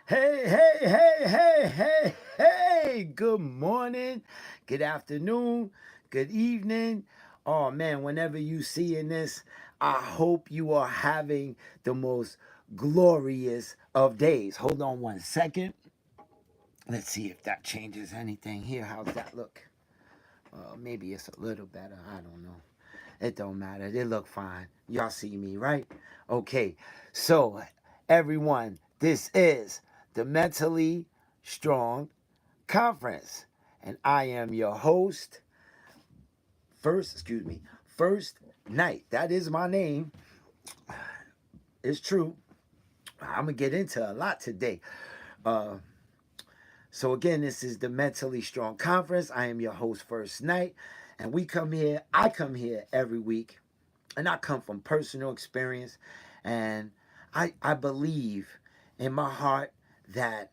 Hey, hey, hey, hey, hey, hey. Good morning, good afternoon, good evening. Oh man, whenever you seeing this, I hope you are having the most glorious of days. Hold on one second. Let's see if that changes anything here. How's that look? Maybe it's a little better. I don't know. It don't matter. They look fine. Y'all see me, right? Okay. So, everyone, this is the Mentally Strong Conference. And I am your host, First Night. That is my name. It's true. I'm going to get into a lot today. Uh, so, again, this is the Mentally Strong Conference. I am your host, First Night. And I come here every week, and I come from personal experience, and I believe in my heart that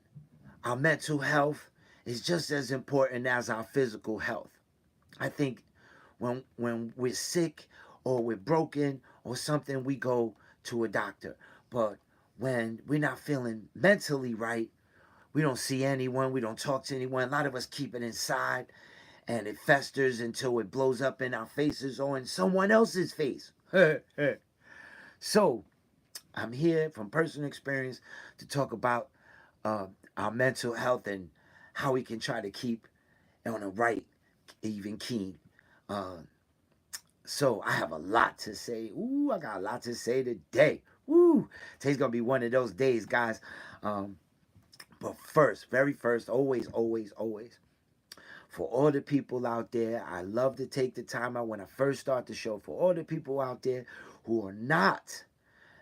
our mental health is just as important as our physical health. I think when we're sick or we're broken or something, we go to a doctor. But when we're not feeling mentally right, we don't see anyone, we don't talk to anyone. A lot of us keep it inside, and it festers until it blows up in our faces or in someone else's face. So I'm here from personal experience to talk about uh, our mental health and how we can try to keep on a right, even keen. Uh, so I have a lot to say. Ooh, I got a lot to say today. Ooh, today's gonna be one of those days, guys. Um, but first, very first, always, for all the people out there, I love to take the time out when I first start the show. For all the people out there who are not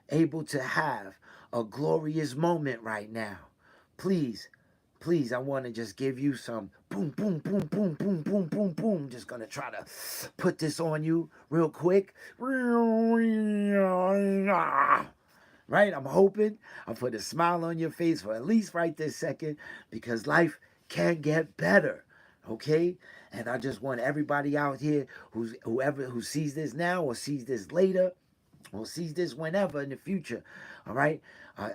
able to have a glorious moment right now, please, please, I want to just give you some boom, boom, boom, boom, boom, boom, boom, boom. Just gonna try to put this on you real quick. Right? I'm hoping I put a smile on your face for at least right this second, because life can get better. Okay? And I just want everybody out here who sees this now or sees this later or sees this whenever in the future. All right.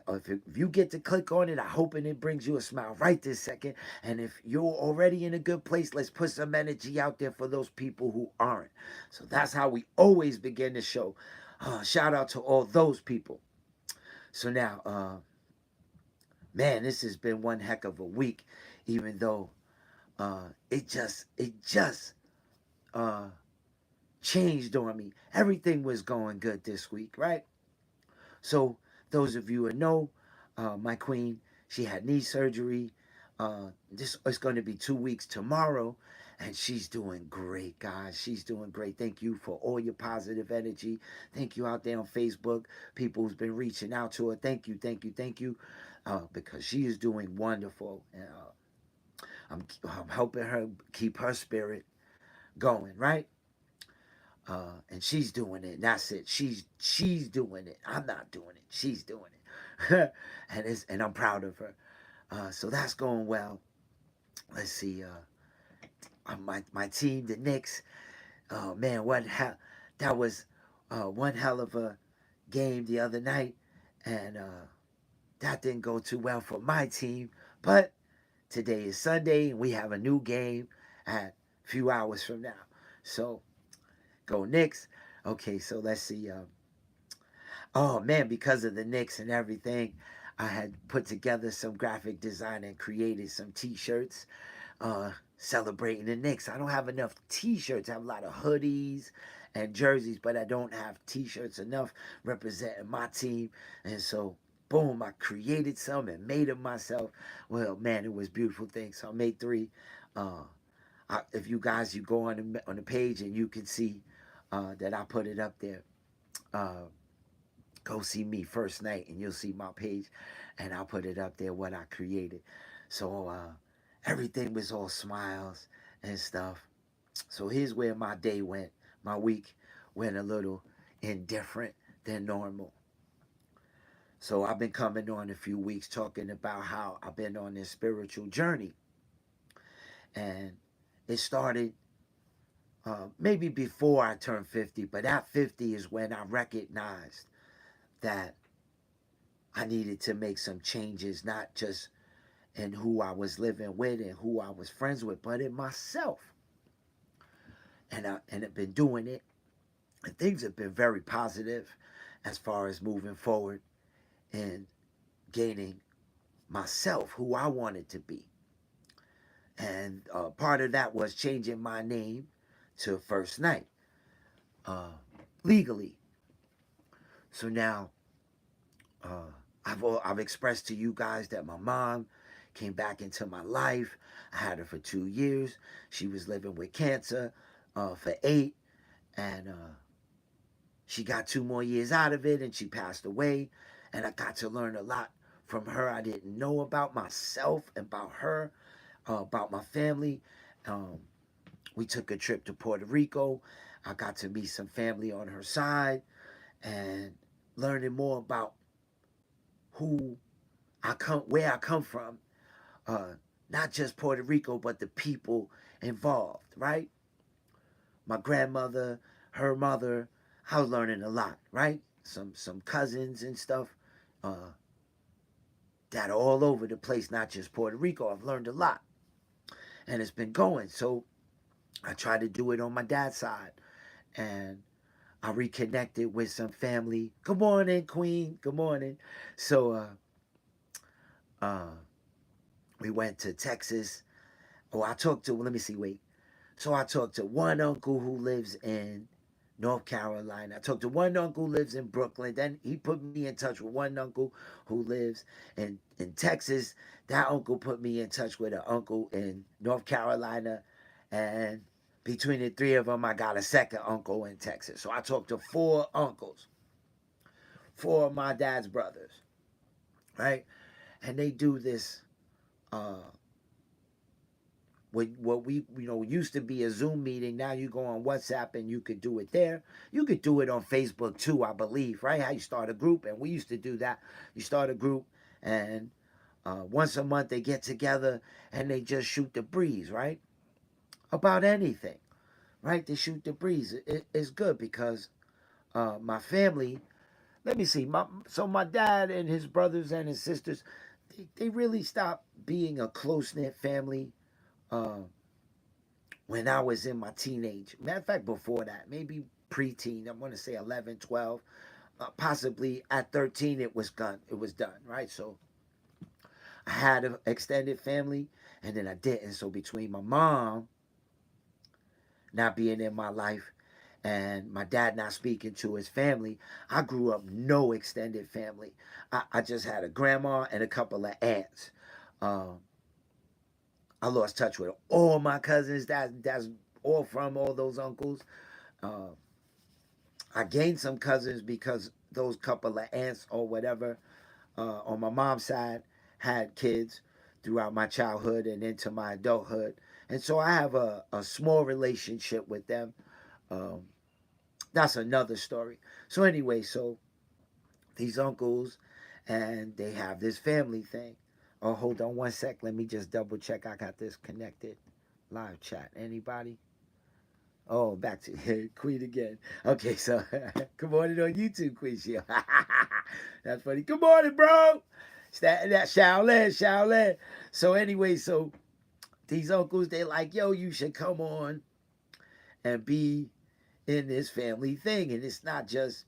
If you get to click on it, I hope and it brings you a smile right this second. And if you're already in a good place, let's put some energy out there for those people who aren't. So that's how we always begin the show. Shout out to all those people. So now, man, this has been one heck of a week, even though it just uh, changed on me. Everything was going good this week, right? So those of you who know, my queen, she had knee surgery. This is going to be 2 weeks tomorrow, and she's doing great, guys. She's doing great. Thank you for all your positive energy. Thank you out there on Facebook, people who's been reaching out to her. Thank you, thank you, thank you, because she is doing wonderful. And, I'm helping her keep her spirit going, right? And she's doing it. That's it. She's doing it. I'm not doing it. She's doing it, and I'm proud of her. So that's going well. Let's see. My team, the Knicks. Oh man, that was one hell of a game the other night, and that didn't go too well for my team. But today is Sunday, and we have a new game at a few hours from now. So go Knicks. Okay, so let's see. Oh man, because of the Knicks and everything, I had put together some graphic design and created some T-shirts celebrating the Knicks. I don't have enough T-shirts. I have a lot of hoodies and jerseys, but I don't have T-shirts enough representing my team. And so, boom, I created some and made them myself. Well, man, it was beautiful things. So I made three. Uh, if you guys, you go on the page and you can see that I put it up there. Uh, Go see me First Night and you'll see my page, and I'll put it up there what I created. So everything was all smiles and stuff. So here's where my day went. My week went a little indifferent than normal. So I've been coming on a few weeks talking about how I've been on this spiritual journey, and it started maybe before I turned 50, but at 50 is when I recognized that I needed to make some changes, not just in who I was living with and who I was friends with, but in myself. And I've been doing it, and things have been very positive as far as moving forward and gaining myself, who I wanted to be. And part of that was changing my name to First Night uh, legally. So now I've expressed to you guys that my mom came back into my life. I had her for 2 years. She was living with cancer for 8, and she got 2 more years out of it, and she passed away. And I got to learn a lot from her I didn't know about myself, about her, about my family. Um, we took a trip to Puerto Rico. I got to meet some family on her side and learning more about who where I come from, not just Puerto Rico, but the people involved, right? My grandmother, her mother, I was learning a lot, right? Some cousins and stuff uh, that are all over the place, not just Puerto Rico. I've learned a lot, and it's been going. So I try to do it on my dad's side, and I reconnected with some family. Good morning, Queen. Good morning. So uh, we went to Texas. Oh, I talked to, let me see, wait. So I talked to one uncle who lives in North Carolina. I talked to one uncle who lives in Brooklyn. Then he put me in touch with one uncle who lives in Texas. That uncle put me in touch with an uncle in North Carolina. And between the three of them, I got a second uncle in Texas. So I talked to 4 uncles, 4 of my dad's brothers, right? And they do this uh, what we used to be a Zoom meeting. Now you go on WhatsApp and you could do it there. You could do it on Facebook too, I believe, right? How you start a group, and we used to do that. You start a group, and once a month they get together and they just shoot the breeze, right? About anything, right? They shoot the breeze. It's good because my family. Let me see. My dad and his brothers and his sisters, they really stopped being a close knit family. Uh, when I was in my teenage. Matter of fact, before that, maybe preteen, I want to say 11, 12, possibly at 13, it was done. It was done, right? So I had an extended family, and then I didn't. So between my mom not being in my life and my dad not speaking to his family, I grew up no extended family. I just had a grandma and a couple of aunts. Um, I lost touch with all my cousins. That's all from all those uncles. Uh, I gained some cousins because those couple of aunts or whatever on my mom's side had kids throughout my childhood and into my adulthood. And so I have a small relationship with them. Um, that's another story. So, anyway, so these uncles and they have this family thing. Oh, hold on one sec. Let me just double check. I got this connected. Live chat. Anybody? Oh, back to Queen again. Okay, so good morning on YouTube, Queen Shield. That's funny. Good morning, bro. That Shaolin, Shaolin. So anyway, so these uncles, they like, yo, you should come on and be in this family thing. And it's not just,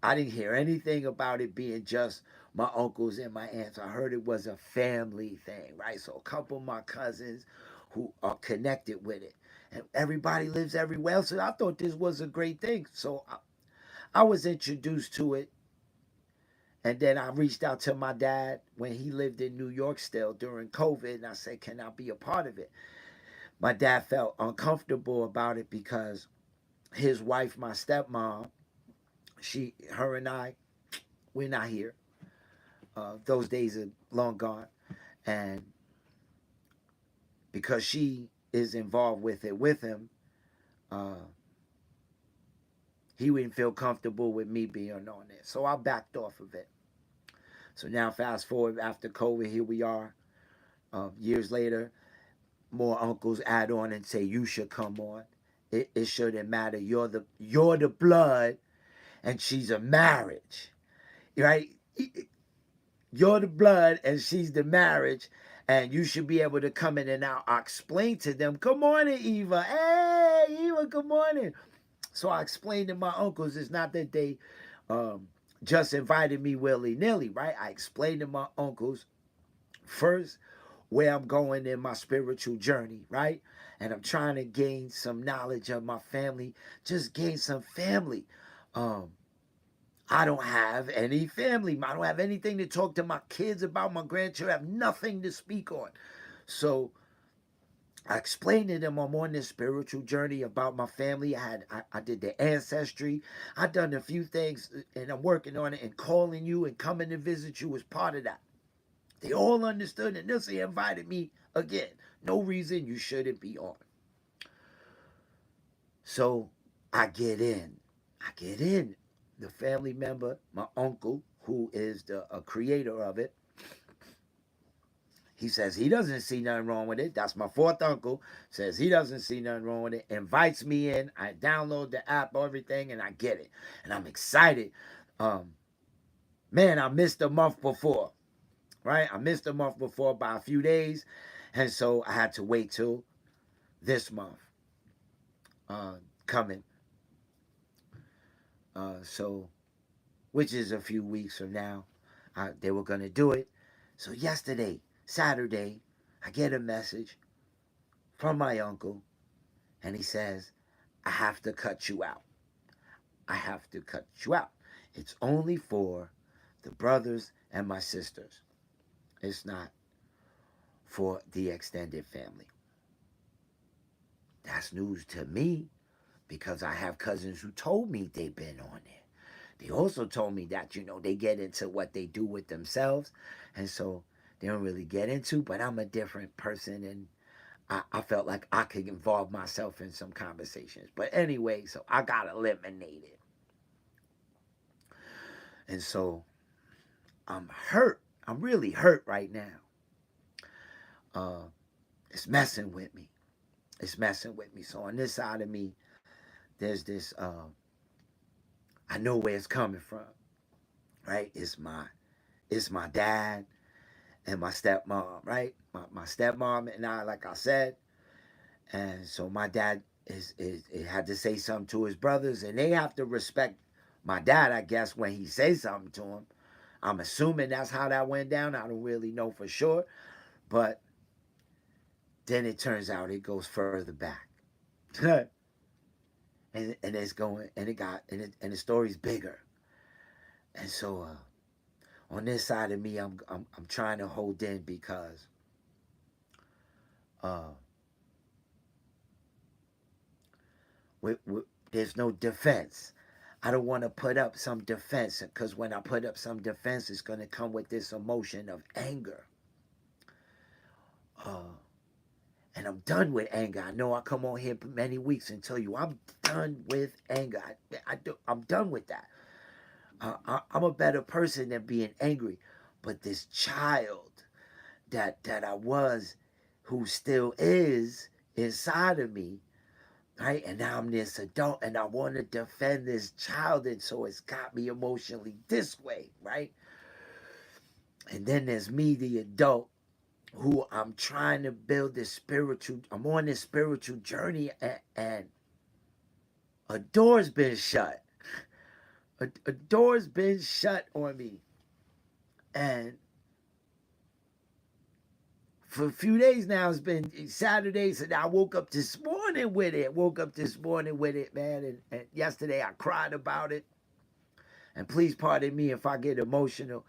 I didn't hear anything about it being just my uncles and my aunts. I heard it was a family thing, right? So a couple of my cousins who are connected with it. And everybody lives everywhere else. So I thought this was a great thing. So I was introduced to it. And then I reached out to my dad when he lived in New York still during COVID. And I said, can I be a part of it? My dad felt uncomfortable about it because his wife, my stepmom, her and I, we're not here. Those days are long gone. And because she is involved with it with him, uh, he wouldn't feel comfortable with me being on it. So I backed off of it. So now, fast forward after COVID, here we are, years later. More uncles add on and say you should come on. It shouldn't matter. You're the blood, and she's a marriage, right? you're the blood and she's the marriage, and you should be able to come in and out. I explained to them, good morning, Eva. Hey, Eva, good morning. So I explained to my uncles, it's not that they um, just invited me willy-nilly, right? I explained to my uncles first where I'm going in my spiritual journey, right? And I'm trying to gain some knowledge of my family, just gain some family. Um, I don't have any family. I don't have anything to talk to my kids about, my grandchildren. I have nothing to speak on. So I explained to them I'm on this spiritual journey about my family. I did the ancestry. I done a few things and I'm working on it, and calling you and coming to visit you was part of that. They all understood, and they invited me again. No reason you shouldn't be on. So I get in. I get in. The family member, my uncle, who is the creator of it, he says he doesn't see nothing wrong with it. That's my fourth uncle. Says he doesn't see nothing wrong with it. Invites me in. I download the app, everything, and I get it. And I'm excited. Um, Man, I missed a month before, right? I missed a month before by a few days. And so I had to wait till this month coming. So, which is a few weeks from now. They were going to do it. So yesterday, Saturday, I get a message from my uncle, and he says, I have to cut you out. I have to cut you out. It's only for the brothers and my sisters. It's not for the extended family. That's news to me because I have cousins who told me they've been on there. They also told me that, they get into what they do with themselves. And so they don't really get into, but I'm a different person, and I felt like I could involve myself in some conversations. But anyway, so I got eliminated. And so I'm hurt. I'm really hurt right now. It's messing with me. It's messing with me. So on this side of me, there's this, I know where it's coming from, right? It's my dad and my stepmom, right? My stepmom and I, like I said. And so my dad is had to say something to his brothers, and they have to respect my dad, I guess, when he says something to him. I'm assuming that's how that went down. I don't really know for sure. But then it turns out it goes further back. and it's going, and and the story's bigger. And so on this side of me, I'm trying to hold in because uh there's no defense. I don't want to put up some defense, because when I put up some defense, it's going to come with this emotion of anger. Uh, and I'm done with anger. I know I come on here many weeks and tell you I'm done with anger. I'm done with that. I'm a better person than being angry. But this child that I was, who still is inside of me, right? And now I'm this adult, and I want to defend this child, and so it's got me emotionally this way, right? And then there's me, the adult, who I'm trying to build this spiritual, I'm on this spiritual journey, and a door's been shut. A door's been shut on me. And for a few days now, it's been Saturdays, and I woke up this morning with it. Man. And yesterday I cried about it. And please pardon me if I get emotional.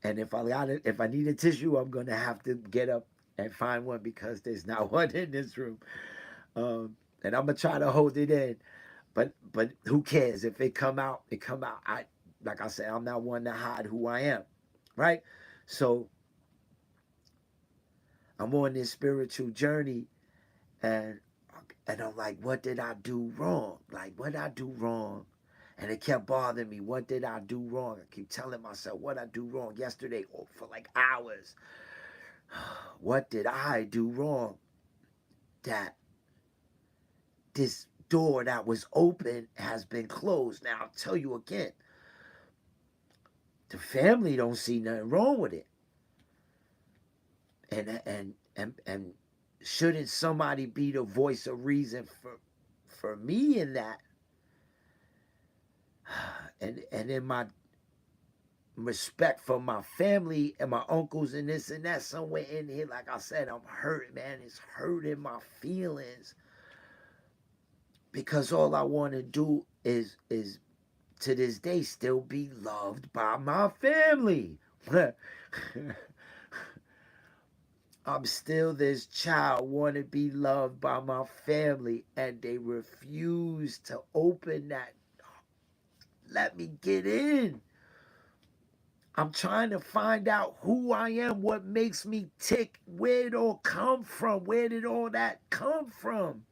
And if I need a tissue, I'm gonna have to get up and find one, because there's not one in this room. And I'm gonna try to hold it in. But who cares? If it come out, it come out. Like I said, I'm not one to hide who I am. Right? So I'm on this spiritual journey, and I'm like, what did I do wrong? Like, what did I do wrong? And it kept bothering me. What did I do wrong? I keep telling myself what I do wrong yesterday, for like hours. What did I do wrong that this door that was open has been closed? Now, I'll tell you again, family don't see nothing wrong with it. And shouldn't somebody be the voice of reason for me in that? And in my respect for my family and my uncles and this and that, somewhere in here, like I said, I'm hurt, man. It's hurting my feelings because all I want to do is to this day still be loved by my family. I'm still this child, want to be loved by my family, and they refuse to open that. Let me get in. I'm trying to find out who I am, what makes me tick, where it all come from, where did all that come from?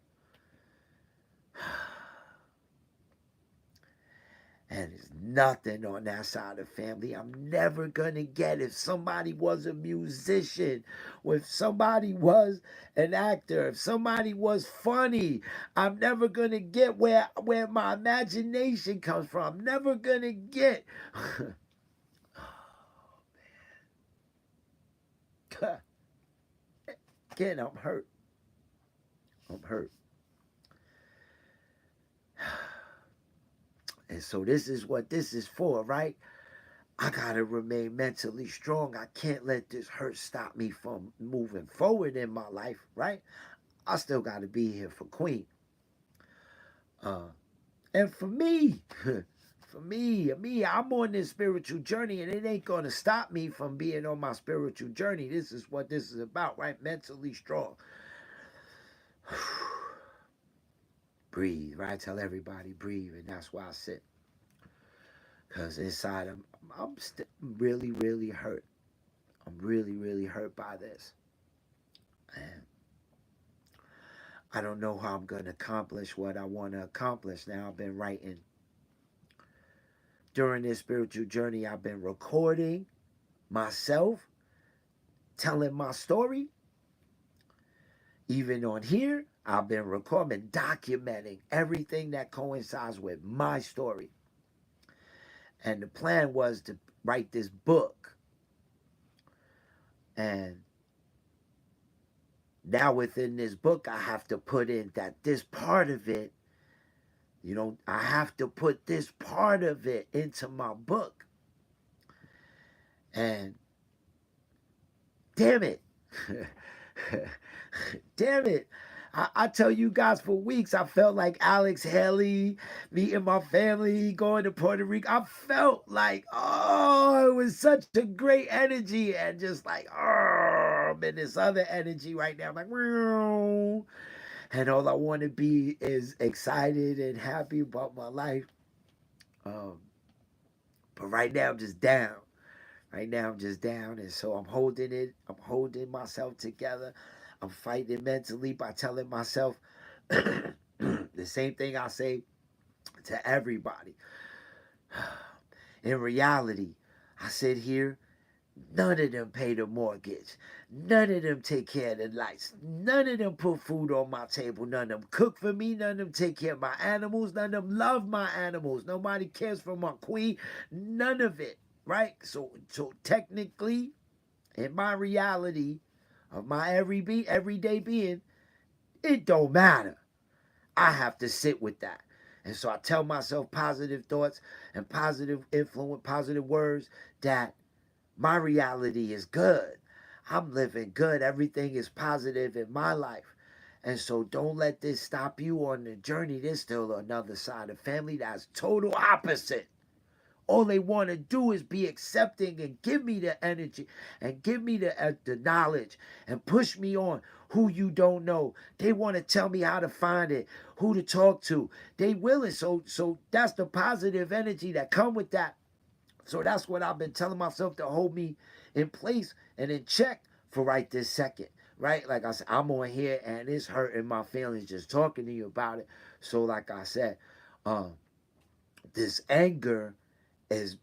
And there's nothing on that side of the family I'm never going to get. If somebody was a musician, if somebody was an actor, if somebody was funny, I'm never going to get where my imagination comes from. I'm never going to get. Again, I'm hurt. I'm hurt. And so this is what this is for, right? I gotta remain mentally strong. I can't let this hurt stop me from moving forward in my life, right? I still gotta be here for Queen. And for me, for me, I'm on this spiritual journey, and it ain't gonna stop me from being on my spiritual journey. This is what this is about, right? Mentally strong. Breathe, right? Tell everybody breathe, and that's why I sit. Because inside I'm really, really hurt. I'm really, really hurt by this. And I don't know how I'm going to accomplish what I want to accomplish. Now, I've been writing. During this spiritual journey, I've been recording myself, telling my story. Even on here, I've been recording, documenting everything that coincides with my story. And the plan was to write this book. And now within this book, I have to put in that this part of it, I have to put this part of it into my book. And damn it. Damn it. I tell you guys, for weeks, I felt like Alex Haley, meeting my family, going to Puerto Rico. I felt like, it was such a great energy. And just like, I'm in this other energy right now. I'm like, Meow. And all I want to be is excited and happy about my life. But right now, I'm just down. Right now, I'm just down. And so I'm holding it. I'm holding myself together. I'm fighting mentally by telling myself the same thing I say to everybody. In reality, I sit here, none of them pay the mortgage. None of them take care of the lights. None of them put food on my table. None of them cook for me. None of them take care of my animals. None of them love my animals. Nobody cares for my queen. None of it, right? So technically, in my reality of my everyday being, it don't matter. I have to sit with that. And so I tell myself positive thoughts and positive influence, positive words, that my reality is good. I'm living good. Everything is positive in my life. And so don't let this stop you on the journey. There's still another side of family that's total opposite. All they want to do is be accepting and give me the energy and give me the knowledge and push me on. Who you don't know, they want to tell me how to find it, who to talk to. They willing. So that's the positive energy that come with that. So that's what I've been telling myself to hold me in place and in check for right this second. Right? Like I said, I'm on here and it's hurting my feelings just talking to you about it. So like I said, this anger is,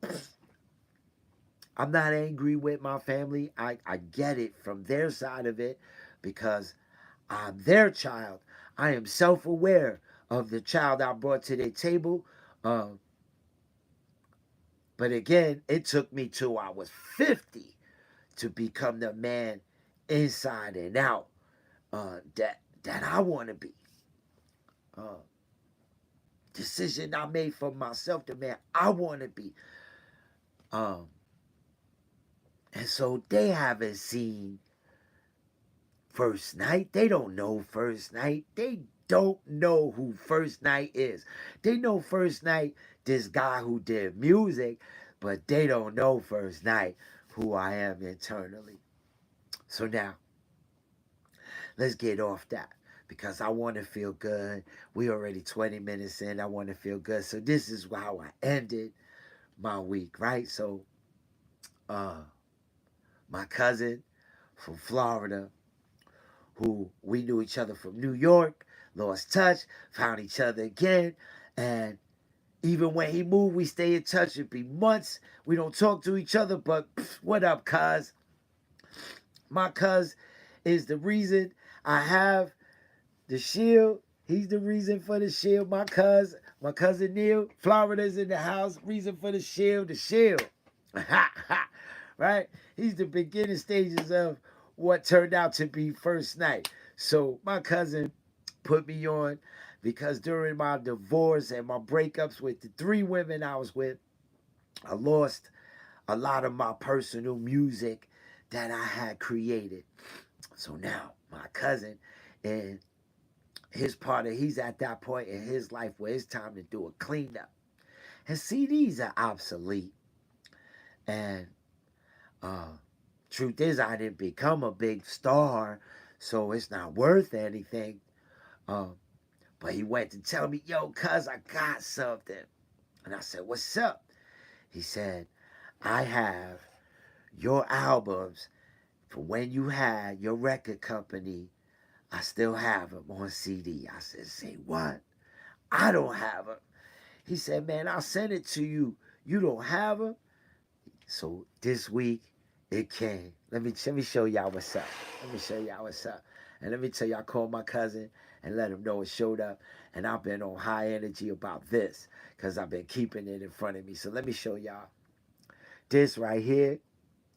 I'm not angry with my family. I get it from their side of it because I'm their child. I am self-aware of the child I brought to their table. But again, it took me till I was 50 to become the man inside and out that I want to be. Uh, Decision I made for myself, the man I want to be. Um, and so they haven't seen First Night. They don't know First Night. They don't know who First Night is. They know First Night, this guy who did music, but they don't know First Night, who I am internally. So now, let's get off that because I want to feel good. We already 20 minutes in. I want to feel good. So this is how I ended my week, right? So, uh, my cousin from Florida, who we knew each other from New York, lost touch, found each other again, and even when he moved, we stay in touch. It'd be months. We don't talk to each other, but what up, cuz? My cuz is the reason I have the shield. He's the reason for the shield. My cousin Neil, Florida's in the house. Reason for the shield, right? He's the beginning stages of what turned out to be First Night. So my cousin put me on because during my divorce and my breakups with the 3 women I was with, I lost a lot of my personal music that I had created. So now my cousin and he's at that point in his life where it's time to do a cleanup. And CDs are obsolete. And uh, truth is, I didn't become a big star, so it's not worth anything. Um, but he went to tell me, yo, cuz, I got something. And I said, what's up? He said, I have your albums from when you had your record company. I still have them on CD. I said, say what? I don't have them. He said, man, I'll send it to you. You don't have them? So this week, it came. Let me show y'all what's up. Let me show y'all what's up. And let me tell you, I called my cousin and let him know it showed up. And I've been on high energy about this because I've been keeping it in front of me. So let me show y'all. This right here.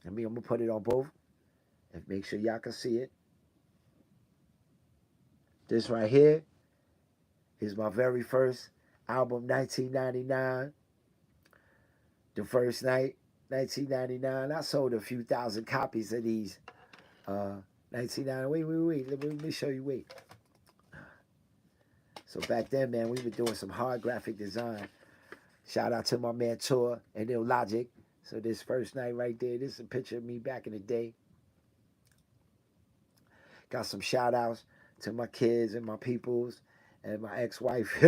I'm going to put it on both and make sure y'all can see it. This right here is my very first album, 1999. The First Night, 1999. I sold a few thousand copies of these. 1999. Wait. Let me show you. Wait. So back then, man, we were doing some hard graphic design. Shout out to my man Tor and Illogic. So this First Night right there, this is a picture of me back in the day. Got some shout outs to my kids and my peoples and my ex-wife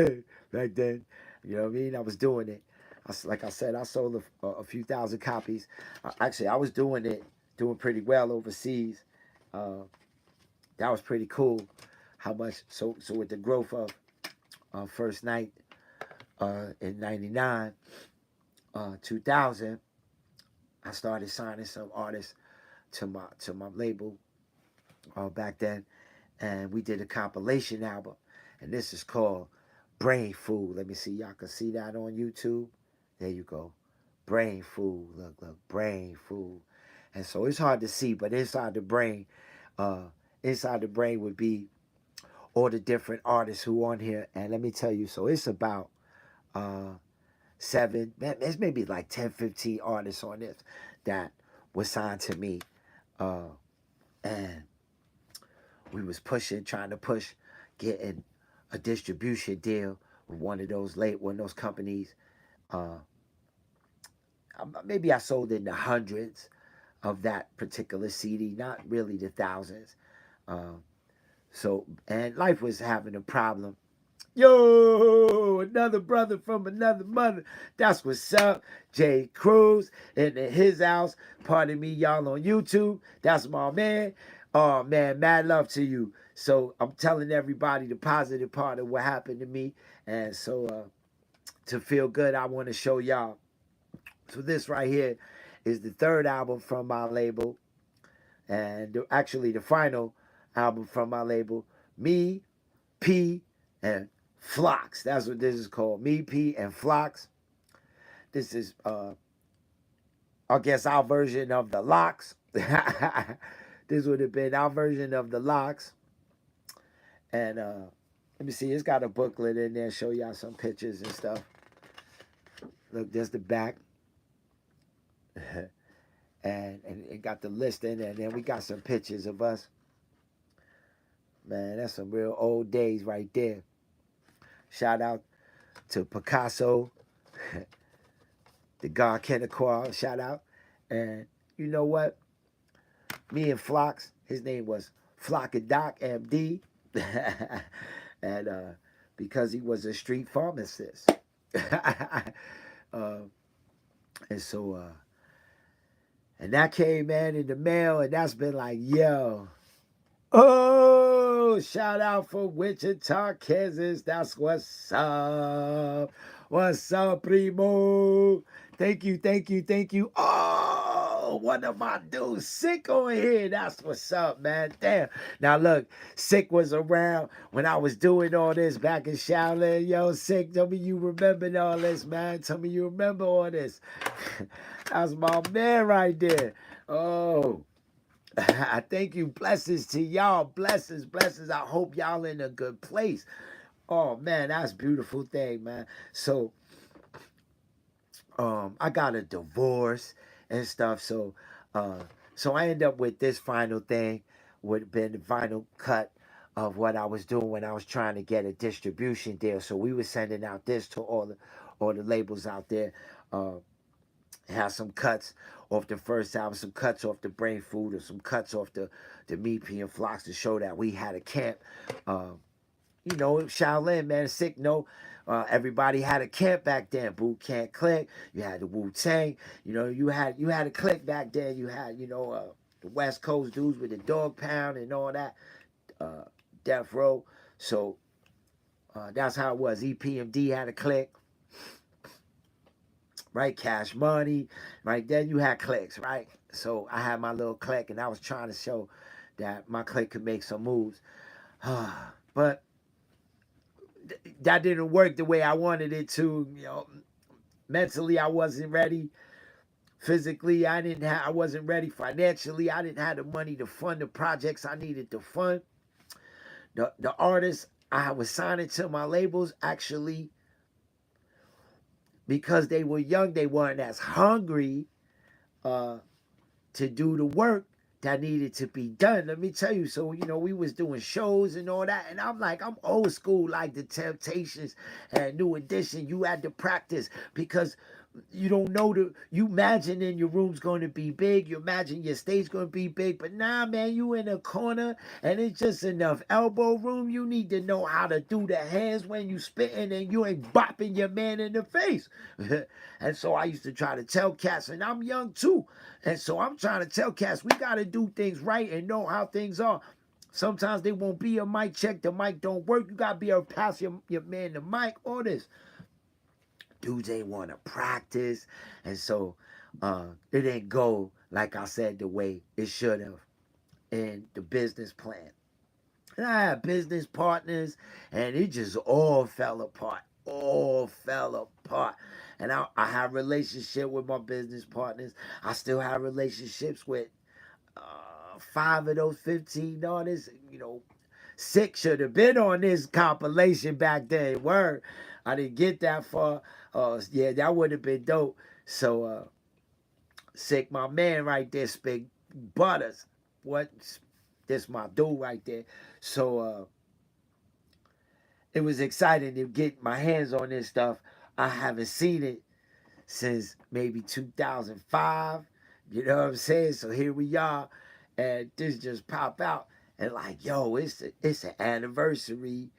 back then. You know what I mean? I was doing it. Like I said, I sold a few thousand copies. Actually, I was doing pretty well overseas. That was pretty cool. How much? So with the growth of First Night in '99, 2000, I started signing some artists to my label back then, and we did a compilation album, and this is called Brain Food. Let me see, y'all can see that on YouTube. There you go, Brain Food. Look, Brain Food. And so it's hard to see, but inside the brain would be all the different artists who on here. And let me tell you, so it's about 7, there's maybe like 10, 15 artists on this that was signed to me, and we was trying to push, getting a distribution deal with one of those companies. Uh, Maybe I sold in the hundreds of that particular CD, not really the thousands. Um, and life was having a problem. Yo, another brother from another mother. That's what's up. Jay Cruz in his house. Pardon me, y'all on YouTube. That's my man. Oh, man, mad love to you. So I'm telling everybody the positive part of what happened to me. And so to feel good, I want to show y'all. So this right here is the 3rd album from my label. And actually the final album from my label. Me, P, and Flocks. That's what this is called. Me, P, and Flocks. This is I guess our version of the locks. This would have been our version of the locks. And let me see, it's got a booklet in there, show y'all some pictures and stuff. Look, there's the back. and it got the list in there, and then we got some pictures of us. Man, that's some real old days right there. Shout out to Picasso, the God Kennequa, shout out. And you know what? Me and Flox, his name was Flockadoc MD. And because he was a street pharmacist. uh, and so, and that came, man, in the mail, and that's been like, yo. Oh, shout out from Wichita, Kansas. That's what's up. What's up, primo? Thank you, thank you, thank you. Oh, one of my dudes, Sick on here. That's what's up, man. Damn. Now, look, Sick was around when I was doing all this back in Shaolin. Yo, Sick, tell me you remember all this, man. Tell me you remember all this. That's my man right there. Oh. I thank you. Blessings to y'all. Blessings, blessings. I hope y'all in a good place. Oh man, that's a beautiful thing, man. So I got a divorce and stuff. So so I end up with this final thing, would have been the final cut of what I was doing when I was trying to get a distribution deal. So we were sending out this to all the labels out there. Have some cuts off the first album, some cuts off the Brain Food, or some cuts off the Me, P, and Flox to show that we had a camp. You know, Shaolin, man, Sick, no. Everybody had a camp back then. Boot Camp Click. You had the Wu Tang. You know, you had a click back then. You had, you know, the West Coast dudes with the Dog Pound and all that. Death Row. So that's how it was. EPMD had a click. Right, Cash Money, right, then you had clicks, right? So I had my little click, and I was trying to show that my click could make some moves. But that didn't work the way I wanted it to. You know, mentally I wasn't ready. Physically, I wasn't ready. Financially, I didn't have the money to fund the projects I needed to fund. The artists I was signing to my labels, actually, because they were young, they weren't as hungry to do the work that needed to be done. Let me tell you. So, you know, we was doing shows and all that, and I'm like, I'm old school, like the Temptations and New Edition. You had to practice because you don't know you imagine in your room's going to be big, you imagine your stage going to be big, but nah, man, you in a corner and it's just enough elbow room. You need to know how to do the hands when you spitting and you ain't bopping your man in the face. And so I used to try to tell cats, and I'm young too, and so I'm trying to tell cats, we got to do things right and know how things are. Sometimes they won't be a mic check, the mic don't work, you got to be able to pass your man the mic, all this. Dudes ain't want to practice, and so it didn't go, like I said, the way it should have in the business plan. And I had business partners, and it just all fell apart. All fell apart. And I have relationship with my business partners. I still have relationships with 5 of those 15 artists. You know, 6 should have been on this compilation back then. Word. I didn't get that far. Yeah, that would have been dope. So, Sick, my man right there, Spig Butters. What? This my dude right there. So, it was exciting to get my hands on this stuff. I haven't seen it since maybe 2005. You know what I'm saying? So here we are, and this just pop out, and like, yo, it's an anniversary.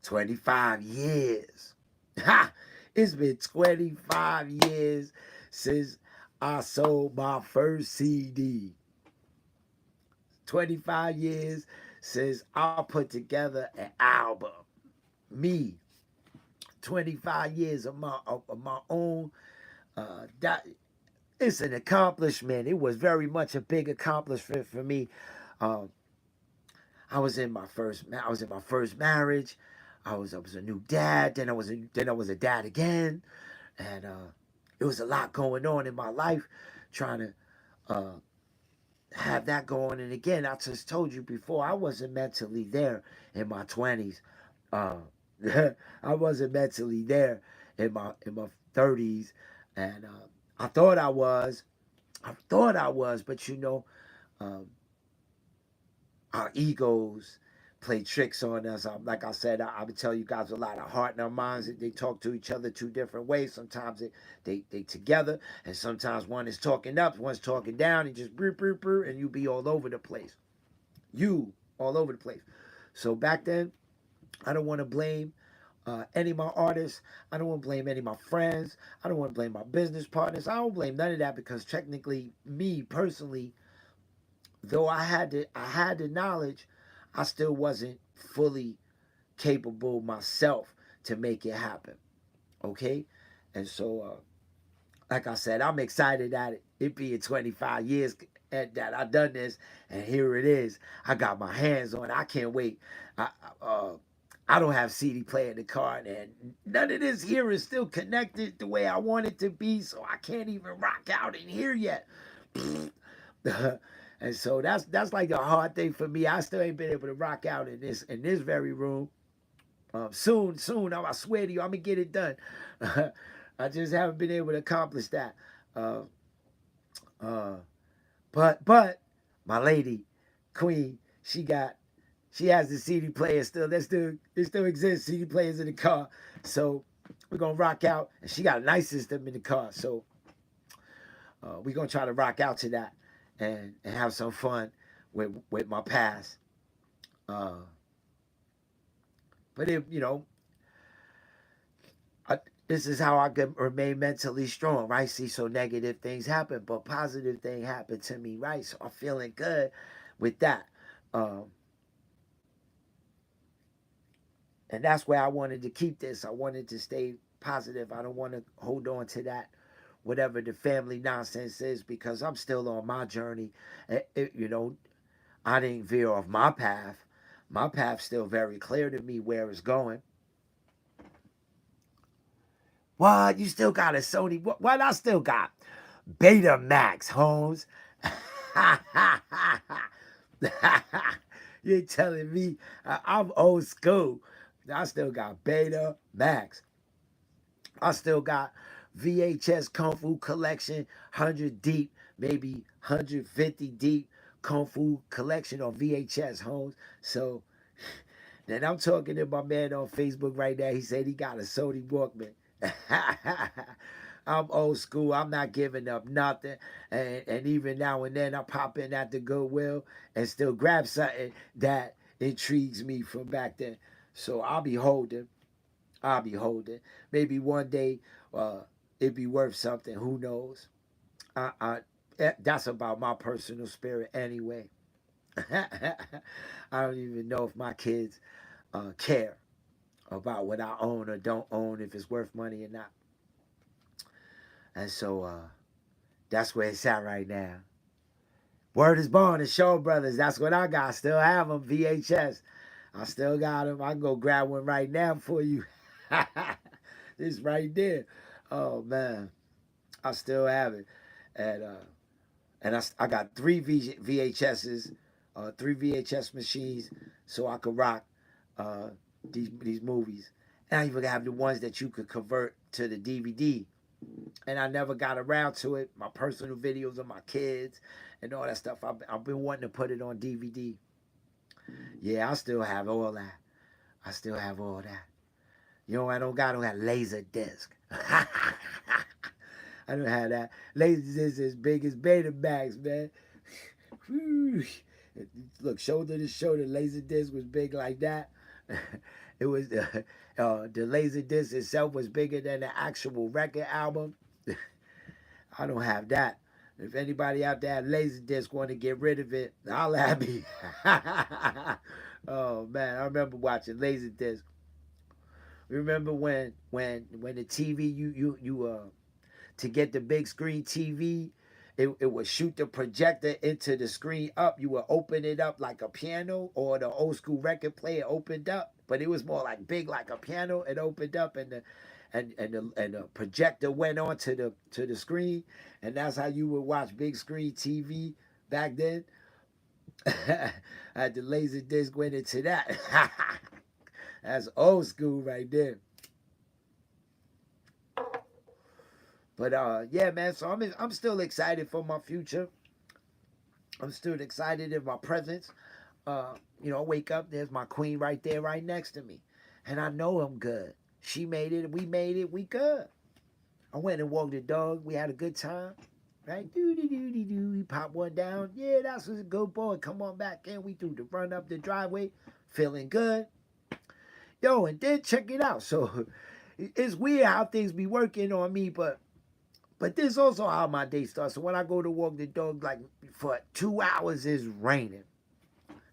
25 years. Ha! It's been 25 years since I sold my first CD. 25 years since I put together an album. Me. 25 years of my own. That it's an accomplishment. It was very much a big accomplishment for me. Um, I was in my first marriage. I was a new dad. Then I was a dad again, and It was a lot going on in my life, trying to uh, have that going. And again, I just told you before, I wasn't mentally there in my 20s. Uh, I wasn't mentally there in my 30s, and I thought I was. I thought I was, but um, our egos play tricks on us. Like I said, I would tell you guys a lot of heart in our minds. They talk to each other two different ways. Sometimes they together, and sometimes one is talking up, one's talking down, and just brr, brr, brr, and you be all over the place. You all over the place. So back then, I don't want to blame any of my artists. I don't want to blame any of my friends. I don't want to blame my business partners. I don't blame none of that because technically, me personally, though I had the knowledge, I still wasn't fully capable myself to make it happen. Okay, and so like I said, I'm excited that it being 25 years that I done this, and here it is. I got my hands on it. I can't wait. I uh, I don't have CD player in the car, and none of this here is still connected the way I want it to be, so I can't even rock out in here yet. And so that's like a hard thing for me. I still ain't been able to rock out in this very room. Soon, I swear to you, I'm gonna get it done. I just haven't been able to accomplish that. Uh, uh, but my lady, Queen, she has the CD player still. It still exists. CD players in the car, so we're gonna rock out. And she got a nice system in the car, so we're gonna try to rock out to that and have some fun with my past. Uh, but if I, this is how I can remain mentally strong, right? See, so negative things happen, but positive thing happened to me, right? So I'm feeling good with that. Um, and that's where I wanted to keep this. I wanted to stay positive. I don't want to hold on to that, whatever the family nonsense is, because I'm still on my journey. I didn't veer off my path. My path's still very clear to me where it's going. What? You still got a Sony? What I still got? Betamax, Holmes. You're telling me I'm old school. I still got Betamax. I still got VHS Kung Fu collection, 100 deep, maybe 150 deep Kung Fu collection on VHS, Holmes. So then I'm talking to my man on Facebook right now. He said he got a Sony Walkman. I'm old school. I'm not giving up nothing. And even now and then I pop in at the Goodwill and still grab something that intrigues me from back then. So I'll be holding. I'll be holding. Maybe one day it'd be worth something. Who knows? That's about my personal spirit anyway. I don't even know if my kids care about what I own or don't own, if it's worth money or not. And so that's where it's at right now. Word is born and Shaw Brothers. That's what I got. Still have them. VHS. I still got them. I can go grab one right now for you. It's right there. Oh man, I still have it. And I got three VHSs, three VHS machines, so I could rock uh, these movies. And I even have the ones that you could convert to the DVD. And I never got around to it. My personal videos of my kids and all that stuff. I've been wanting to put it on DVD. Yeah, I still have all that. I still have all that. I don't have laser disc. I don't have that. Laser disc is big as Betamax, man. Look, shoulder to shoulder, laser disc was big like that. It was the laser disc itself was bigger than the actual record album. I don't have that. If anybody out there laser disc want to get rid of it, I'll have me. Oh man, I remember watching laser disc. Remember when the TV you to get the big screen TV, it would shoot the projector into the screen up. You would open it up like a piano, or the old school record player opened up, but it was more like big like a piano. It opened up, and the projector went on to the screen, and that's how you would watch big screen TV back then. I had the laser disc went into that. That's old school right there. But yeah, man. So I'm still excited for my future. I'm still excited in my presence. I wake up, there's my queen right there, right next to me, and I know I'm good. She made it, we made it, we good. I went and walked the dog. We had a good time. Right? Do. We popped one down. Yeah, that's a good boy. Come on back in. We threw the run up the driveway. Feeling good. Yo, and then check it out. So it's weird how things be working on me, but this is also how my day starts. So when I go to walk the dog, like for 2 hours it's raining.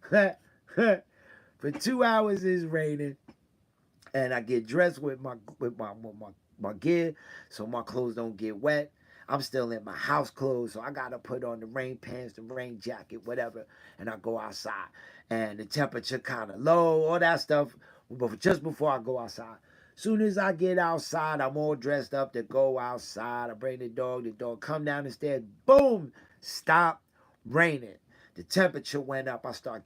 For 2 hours it's raining. And I get dressed with my gear so my clothes don't get wet. I'm still in my house clothes, so I gotta put on the rain pants, the rain jacket, whatever, and I go outside. And the temperature kind of low, all that stuff. But just before I go outside, soon as I get outside, I'm all dressed up to go outside. I bring the dog come down the stairs, boom, stop raining. The temperature went up. I'm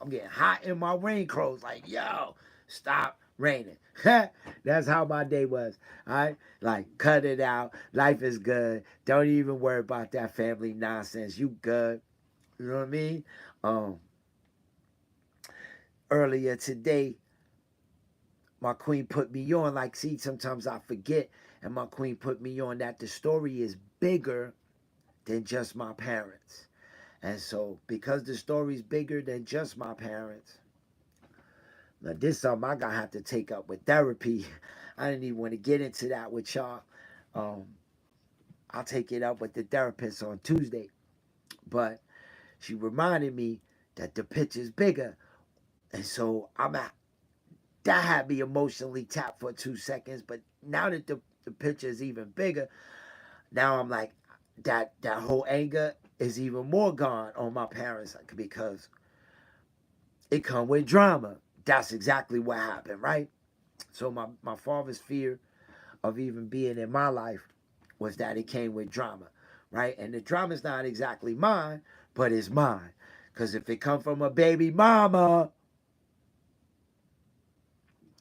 getting hot in my rain clothes. Like, yo, stop raining. That's how my day was. All right, like cut it out. Life is good. Don't even worry about that family nonsense. You good. You know what I mean? Earlier today, my queen put me on. Like, see, sometimes I forget, and my queen put me on that the story is bigger than just my parents. And so, because the story's bigger than just my parents, now this is something I gotta have to take up with therapy. I didn't even want to get into that with y'all. I'll take it up with the therapist on Tuesday. But she reminded me that the picture's bigger. And so that had me emotionally tapped for 2 seconds. But now that the picture is even bigger, now I'm like, that whole anger is even more gone on my parents because it come with drama. That's exactly what happened, right? So my father's fear of even being in my life was that it came with drama, right? And the drama's not exactly mine, but it's mine. Because if it come from a baby mama,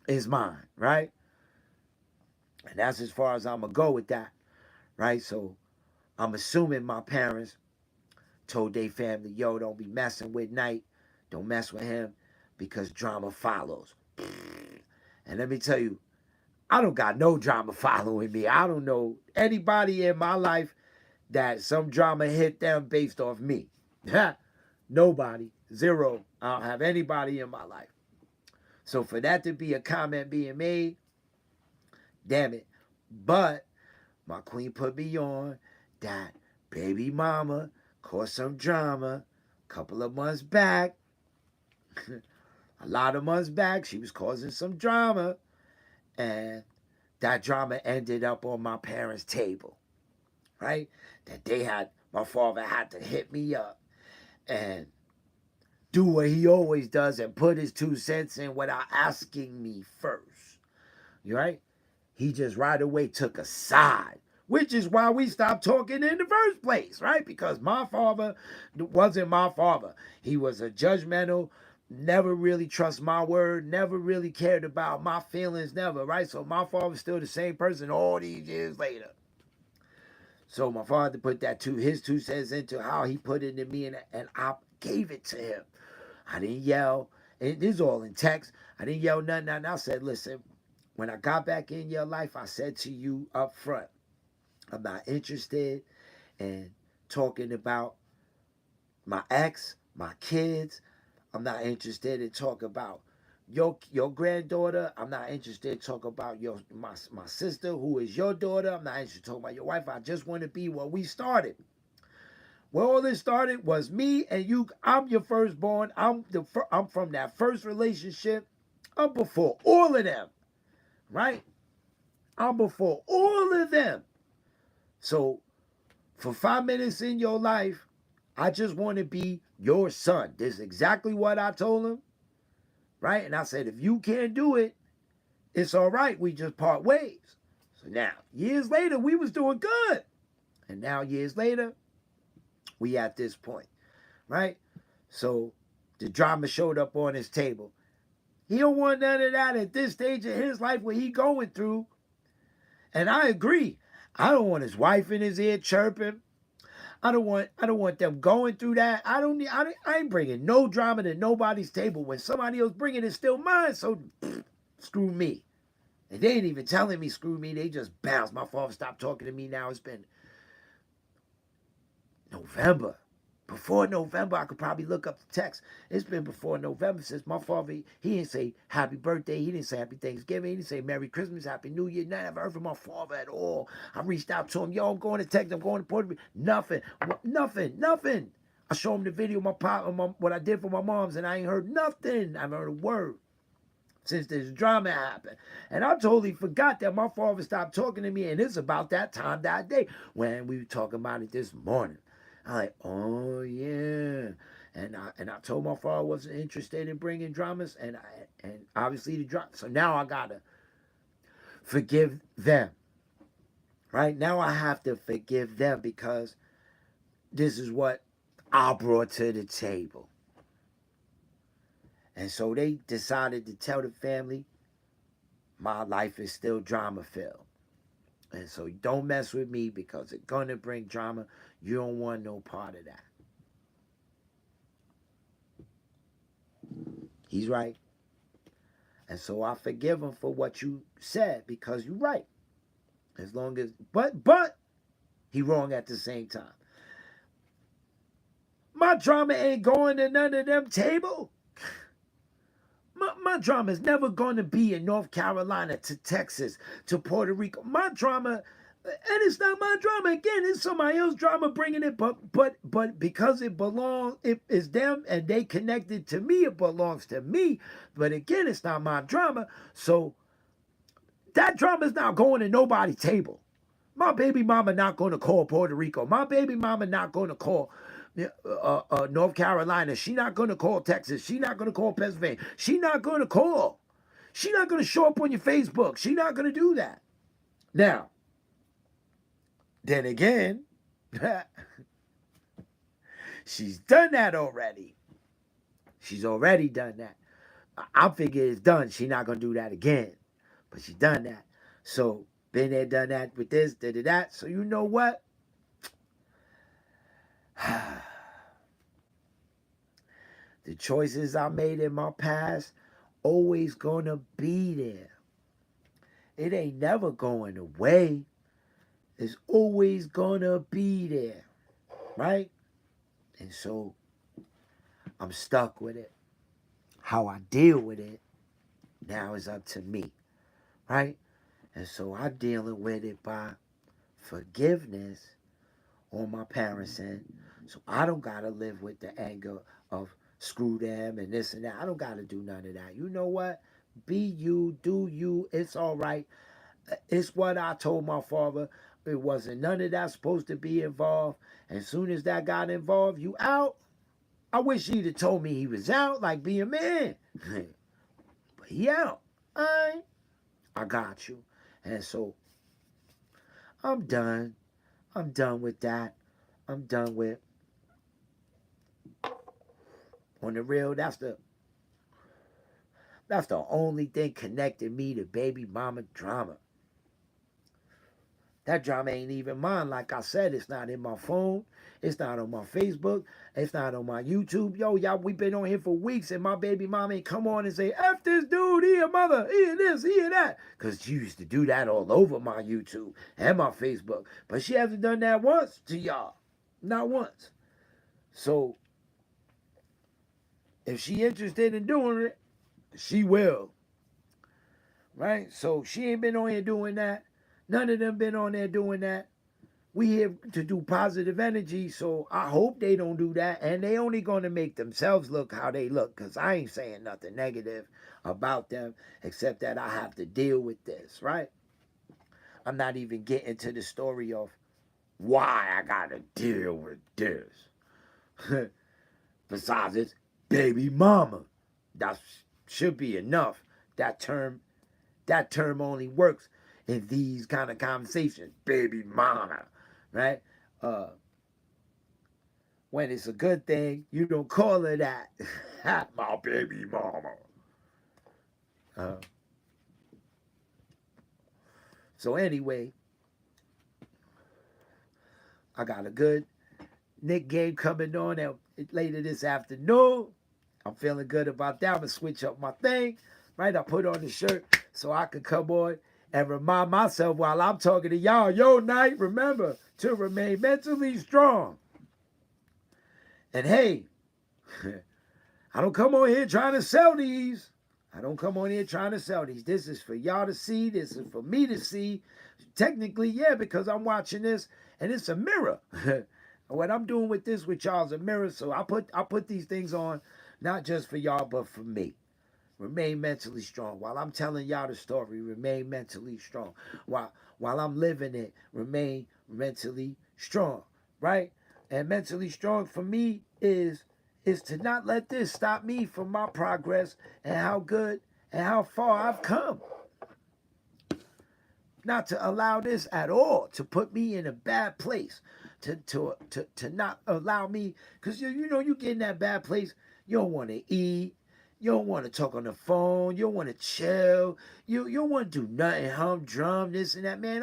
it's mine, right? And that's as far as I'm going to go with that, right? So I'm assuming my parents told their family, yo, don't be messing with Knight. Don't mess with him because drama follows. And let me tell you, I don't got no drama following me. I don't know anybody in my life that some drama hit them based off me. Nobody. Zero. I don't have anybody in my life. So for that to be a comment being made, damn it. But my queen put me on that baby mama caused some drama a couple of months back. A lot of months back, she was causing some drama. And that drama ended up on my parents' table, right? My father had to hit me up and do what he always does and put his 2 cents in without asking me first, right? He just right away took a side, which is why we stopped talking in the first place, right? Because my father wasn't my father. He was a judgmental, never really trust my word, never really cared about my feelings, never, right? So my father's still the same person all these years later. So my father put his 2 cents into how he put it in me, and I gave it to him. I didn't yell. And this is all in text. I didn't yell nothing. I said, listen, when I got back in your life, I said to you up front, I'm not interested in talking about my ex, my kids. I'm not interested in talking about your granddaughter. I'm not interested in talking about my sister, who is your daughter. I'm not interested in talking about your wife. I just want to be where we started. Where all this started was me and you. I'm your firstborn. I'm from that first relationship. I'm before all of them, right? I'm before all of them. So for 5 minutes in your life, I just want to be your son. This is exactly what I told him, right? And I said, if you can't do it, it's all right. We just part ways. So now, years later, we was doing good. And now, years later, we at this point, right? So the drama showed up on his table. He don't want none of that at this stage of his life where he going through. And I agree. I don't want his wife in his ear chirping. I don't want them going through that. I ain't bringing no drama to nobody's table. When somebody else bringing it, still mine. So screw me. And they ain't even telling me screw me. They just bounce. My father stopped talking to me now. It's been November. Before November, I could probably look up the text. It's been before November since my father, he didn't say happy birthday. He didn't say happy Thanksgiving. He didn't say Merry Christmas, Happy New Year. Never heard from my father at all. I reached out to him. Yo, I'm going to Texas. I'm going to Puerto Rico. Nothing. Nothing. I showed him the video of my pop, what I did for my moms, and I ain't heard nothing. I haven't heard a word since this drama happened. And I totally forgot that my father stopped talking to me, and it's about that time that day when we were talking about it this morning. I'm like, oh yeah, and I told my father I wasn't interested in bringing dramas, and obviously the drama. So now I gotta forgive them, right? Now I have to forgive them because this is what I brought to the table, and so they decided to tell the family my life is still drama filled. And so don't mess with me because it's gonna bring drama. You don't want no part of that. He's right. And so I forgive him for what you said because you're right. As long as, but he wrong at the same time. My drama ain't going to none of them table. My drama is never going to be in North Carolina to Texas to Puerto Rico. My drama, and it's not my drama. Again, it's somebody else's drama bringing it. But because it belongs, it is them and they connected to me. It belongs to me. But again, it's not my drama. So that drama is not going to nobody's table. My baby mama not going to call Puerto Rico. My baby mama not going to call North Carolina. She not going to call Texas. She not going to call Pennsylvania. She not going to call. She not going to show up on your Facebook. She not going to do that. Now, then again, she's done that already. She's already done that. I figure it's done. She not going to do that again. But she done that. So, been there, done that with this, did that. So you know what? The choices I made in my past always gonna be there. It ain't never going away. It's always gonna be there, right? And so I'm stuck with it. How I deal with it now is up to me, right? And so I'm dealing with it by forgiveness on my parents' end. So I don't gotta live with the anger of screw them and this and that. I don't gotta do none of that. You know what? Be you, do you. It's all right. It's what I told my father. It wasn't none of that supposed to be involved. As soon as that got involved, you out. I wish he'd have told me he was out, like be a man. But he out. I got you. And so I'm done. I'm done with that. I'm done with. On the real, that's the only thing connecting me to baby mama drama. That drama ain't even mine. Like I said, it's not in my phone. It's not on my Facebook. It's not on my YouTube. Yo, y'all, we been on here for weeks, and my baby mama ain't come on and say, F this dude, he a mother, he a this, he a that. Because she used to do that all over my YouTube and my Facebook. But she hasn't done that once to y'all. Not once. So, if she interested in doing it, she will. Right? So, she ain't been on here doing that. None of them been on there doing that. We here to do positive energy, so I hope they don't do that. And they only going to make themselves look how they look, because I ain't saying nothing negative about them, except that I have to deal with this, right? I'm not even getting to the story of why I got to deal with this. Besides, it's baby mama. That should be enough. That term that term only works in these kind of conversations. Baby mama, right? When it's a good thing, you don't call her that. My baby mama. Uh, so anyway, I got a good Knick game coming on later this afternoon. I'm feeling good about that. I'm going to switch up my thing, right? I put on the shirt so I can come on and remind myself while I'm talking to y'all, yo, Night, remember to remain mentally strong. And hey, I don't come on here trying to sell these. I don't come on here trying to sell these. This is for y'all to see. This is for me to see. Technically, yeah, because I'm watching this and it's a mirror. What I'm doing with this with y'all is a mirror. So I put these things on, not just for y'all, but for me. Remain mentally strong. While I'm telling y'all the story, remain mentally strong. While I'm living it, remain mentally strong. Right? And mentally strong for me is to not let this stop me from my progress and how good and how far I've come. Not to allow this at all to put me in a bad place. To not allow me, because you get in that bad place, you don't want to eat, you don't want to talk on the phone, you don't want to chill, you don't want to do nothing, humdrum, this and that, man.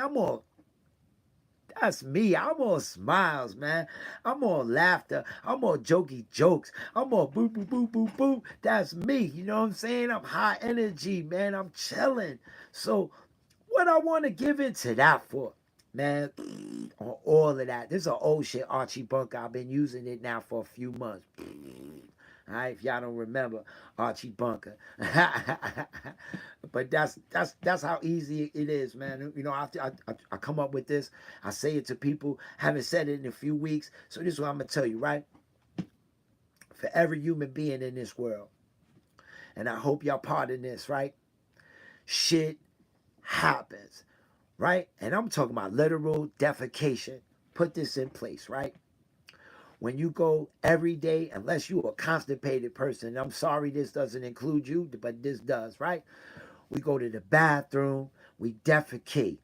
That's me. I'm all smiles, man. I'm all laughter. I'm all jokey jokes. I'm all boo, boo, boo, boo, boo. That's me. You know what I'm saying? I'm high energy, man. I'm chilling. So what I want to give into that for, man, on all of that. This is an old shit, Archie Bunker. I've been using it now for a few months. All right, if y'all don't remember Archie Bunker. But that's how easy it is, man. After I come up with this, I say it to people. Haven't said it in a few weeks. So this is what I'm going to tell you, right? For every human being in this world, and I hope y'all part in this, right? Shit happens, right? And I'm talking about literal defecation. Put this in place, right? When you go every day, unless you're a constipated person, I'm sorry this doesn't include you, but this does, right? We go to the bathroom, we defecate,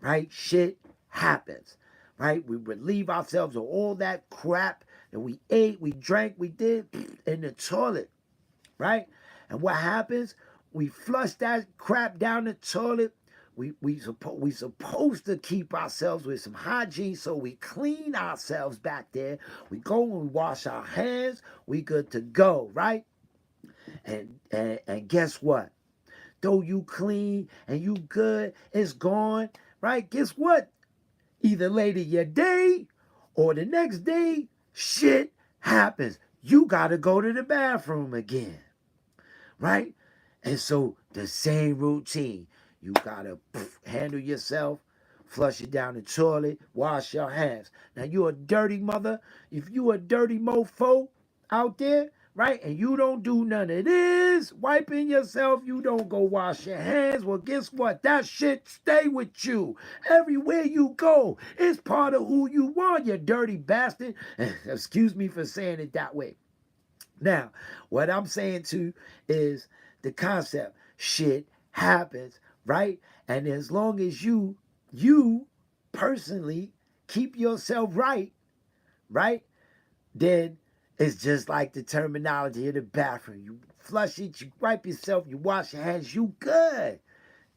right? Shit happens, right? We relieve ourselves of all that crap that we ate, we drank, we did in the toilet, right? And what happens? We flush that crap down the toilet. We supposed to keep ourselves with some hygiene, so we clean ourselves back there. We go and we wash our hands. We good to go, right? And guess what? Though you clean and you good, it's gone, right? Guess what? Either later your day or the next day, shit happens. You gotta go to the bathroom again, right? And so the same routine. You gotta handle yourself, flush it down the toilet, wash your hands. Now you a dirty mother. If you a dirty mofo out there, right, and you don't do none of this, wiping yourself, you don't go wash your hands, well, guess what? That shit stay with you everywhere you go. It's part of who you are, you dirty bastard. Excuse me for saying it that way. Now, what I'm saying to is the concept, shit happens, right? And as long as you personally keep yourself right, then it's just like the terminology of the bathroom. You flush it, you wipe yourself, you wash your hands, you good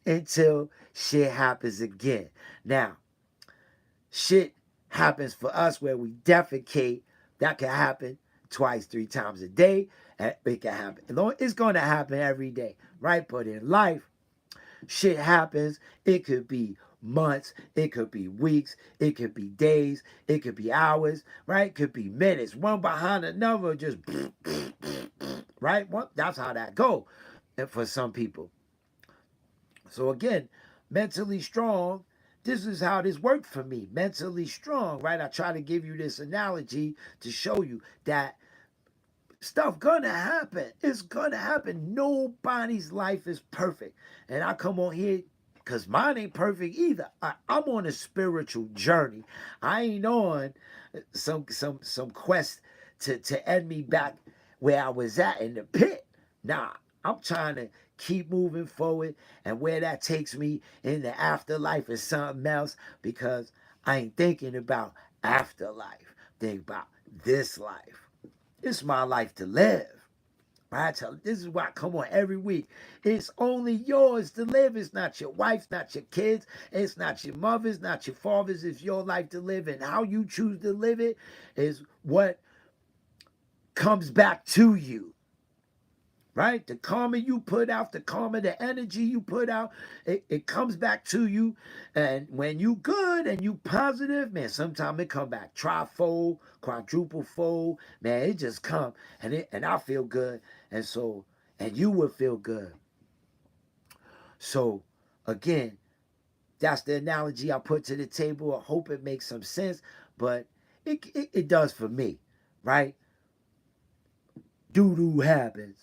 until shit happens again. Now, shit happens for us where we defecate. That can happen twice, 3 times a day. It can happen. It's going to happen every day, right? But in life, shit happens. It could be months, it could be weeks, it could be days, it could be hours, right? It could be minutes, one behind another, just right? Well, that's how that go for some people. So again, mentally strong, this is how this worked for me. Mentally strong, right? I try to give you this analogy to show you that stuff gonna happen. It's gonna happen. Nobody's life is perfect. And I come on here because mine ain't perfect either. I'm on a spiritual journey. I ain't on some quest to end me back where I was at in the pit. Nah, I'm trying to keep moving forward, and where that takes me in the afterlife is something else, because I ain't thinking about afterlife. Think about this life. It's my life to live. Right? So this is why I come on every week. It's only yours to live. It's not your wife's, not your kids. It's not your mother's, not your father's. It's your life to live. And how you choose to live it is what comes back to you. Right? The karma you put out, the karma, the energy you put out, it comes back to you. And when you good and you positive, man, sometimes it come back trifold, quadruple fold. Man, it just come, and I feel good. And so, and you will feel good. So again, that's the analogy I put to the table. I hope it makes some sense, but it does for me, right? Doo-doo happens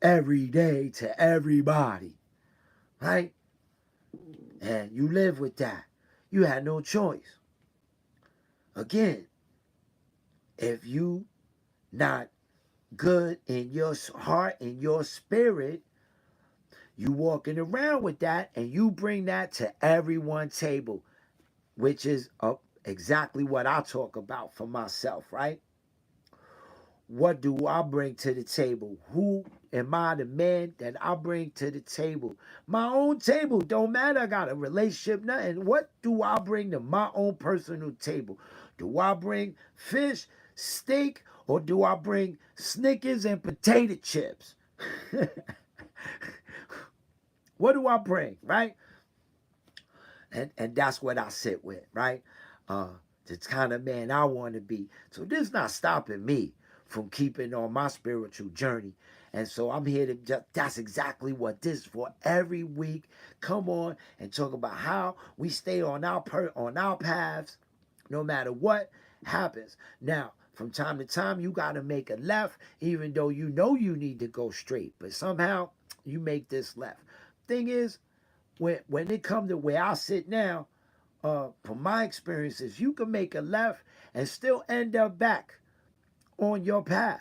every day to everybody, right? And you live with that. You had no choice. Again, if you not good in your heart, in your spirit, you walking around with that, and you bring that to everyone's table, which is exactly what I talk about for myself, right? What do I bring to the table? Who am I, the man that I bring to the table? My own table. Don't matter. I got a relationship, nothing. What do I bring to my own personal table? Do I bring fish, steak, or do I bring Snickers and potato chips? What do I bring, right? And that's what I sit with, right? The kind of man I want to be. So this is not stopping me from keeping on my spiritual journey. And so I'm here to that's exactly what this is for. Every week, come on and talk about how we stay on our paths, no matter what happens. Now, from time to time, you got to make a left, even though you know you need to go straight. But somehow you make this left. Thing is, when it comes to where I sit now, from my experiences, you can make a left and still end up back on your path.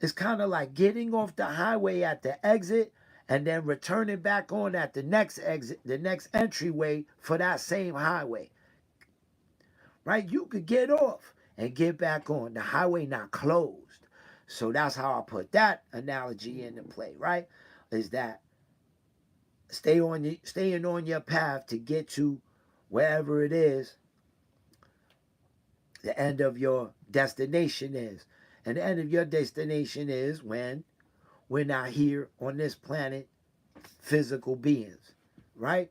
It's kind of like getting off the highway at the exit and then returning back on at the next exit, the next entryway for that same highway. Right? You could get off and get back on. The highway not closed. So that's how I put that analogy into play, right? Is that staying on your path to get to wherever it is the end of your destination is. And the end of your destination is when we're not here on this planet, physical beings, right?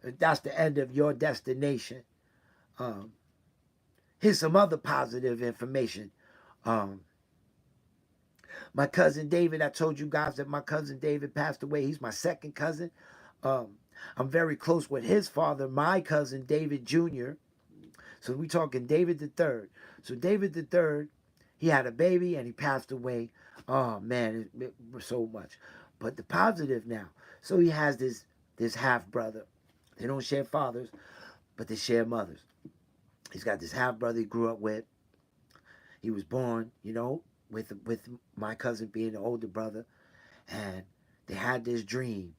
That's the end of your destination. Um, Here's some other positive information. Um, my cousin David, I told you guys that my cousin David passed away. He's my second cousin. Um, I'm very close with his father, my cousin David Jr. So we talking David the Third. So David the Third, he had a baby and he passed away. Oh man, it was so much. But the positive now. So he has this half brother. They don't share fathers, but they share mothers. He's got this half brother he grew up with. He was born, with my cousin being the older brother, and they had this dream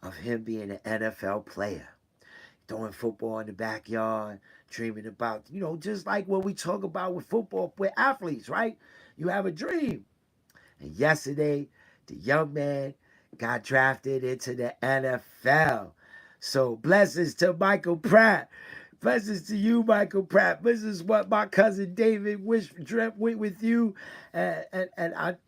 of him being an NFL player, throwing football in the backyard, dreaming about, just like what we talk about with football, with athletes, right? You have a dream. And yesterday, the young man got drafted into the NFL. So blessings to Michael Pratt. Blessings to you, Michael Pratt. This is what my cousin David dreamt with you, and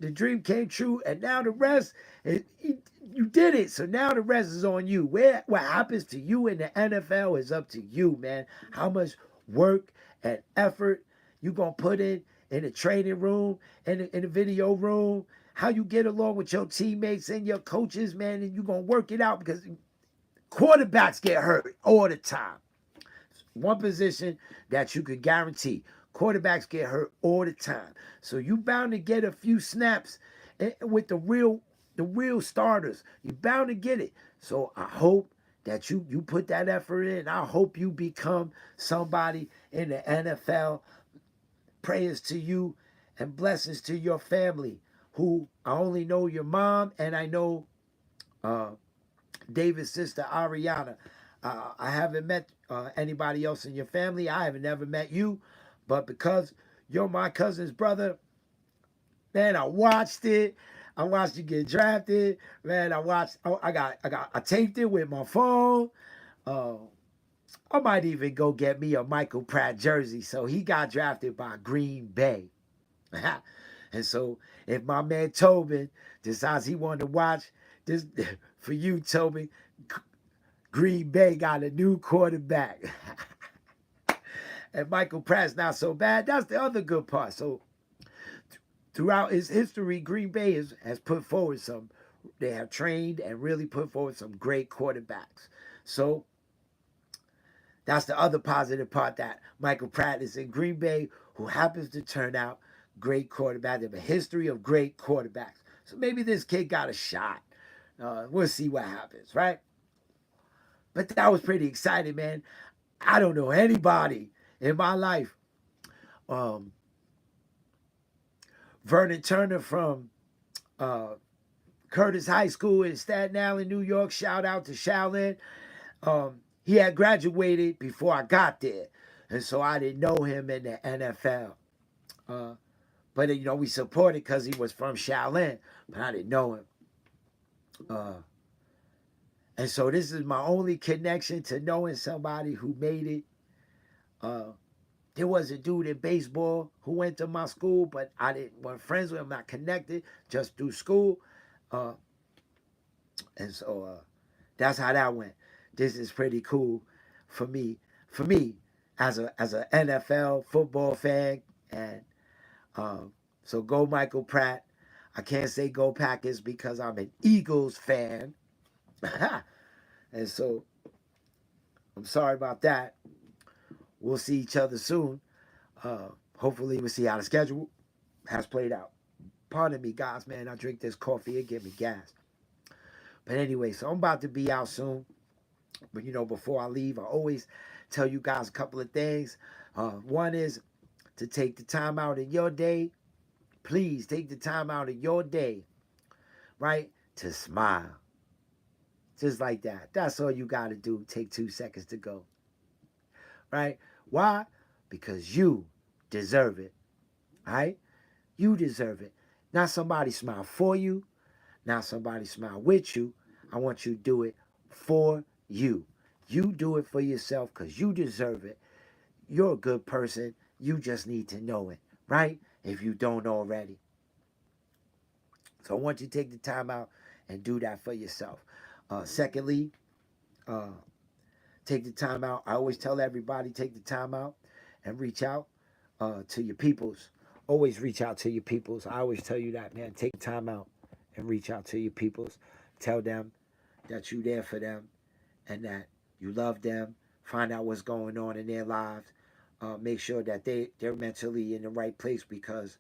the dream came true. And now the rest, you did it. So now the rest is on you. What happens to you in the NFL is up to you, man. How much work and effort you gonna put in the training room, in the video room, how you get along with your teammates and your coaches, man, and you gonna work it out, because quarterbacks get hurt all the time. One position that you could guarantee. Quarterbacks get hurt all the time. So you bound to get a few snaps with the real starters. You bound to get it. So I hope that you put that effort in. I hope you become somebody in the NFL. Prayers to you and blessings to your family. who I only know your mom and I know uh, David's sister Ariana. I haven't met anybody else in your family. I haven't never met you, but because you're my cousin's brother, man, I watched it. I watched you get drafted. Man, I watched. I taped it with my phone. Uh, I might even go get me a Michael Pratt jersey. So he got drafted by Green Bay. And so if my man Tobin decides he wanted to watch this for you, Tobin, Green Bay got a new quarterback. And Michael Pratt's not so bad. That's the other good part. So throughout his history, Green Bay has put forward they have trained and really put forward some great quarterbacks. So that's the other positive part, that Michael Pratt is in Green Bay, who happens to turn out great quarterback. They have a history of great quarterbacks. So maybe this kid got a shot. We'll see what happens, right? But that was pretty exciting, man. I don't know anybody in my life. Um, Vernon Turner from uh, Curtis High School in Staten Island, New York. Shout out to Shaolin. He had graduated before I got there, and so I didn't know him in the NFL. Uh, but we supported because he was from Shaolin, but I didn't know him. Uh, and so this is my only connection to knowing somebody who made it. Uh, there was a dude in baseball who went to my school, but I didn't want friends with him, not connected, just through school. Uh, and so that's how that went. This is pretty cool for me. For me, as a NFL football fan, and so go Michael Pratt. I can't say go Packers because I'm an Eagles fan, and so I'm sorry about that. We'll see each other soon. Hopefully, we'll see how the schedule has played out. Pardon me, guys, man. I drink this coffee, it give me gas. But anyway, so I'm about to be out soon. But before I leave, I always tell you guys a couple of things. One is to take the time out in your day. Please take the time out of your day, right? To smile. Just like that. That's all you got to do. Take 2 seconds to go, right? Why? Because you deserve it, right? You deserve it. Not somebody smile for you, not somebody smile with you. I want you to do it for you. You do it for yourself because you deserve it. You're a good person. You just need to know it, right? If you don't already. So I want you to take the time out and do that for yourself. Secondly, uh, take the time out. I always tell everybody, take the time out and reach out to your peoples. Always reach out to your peoples. I always tell you that, man. Take the time out and reach out to your peoples. Tell them that you're there for them and that you love them. Find out what's going on in their lives. Make sure that they're mentally in the right place, because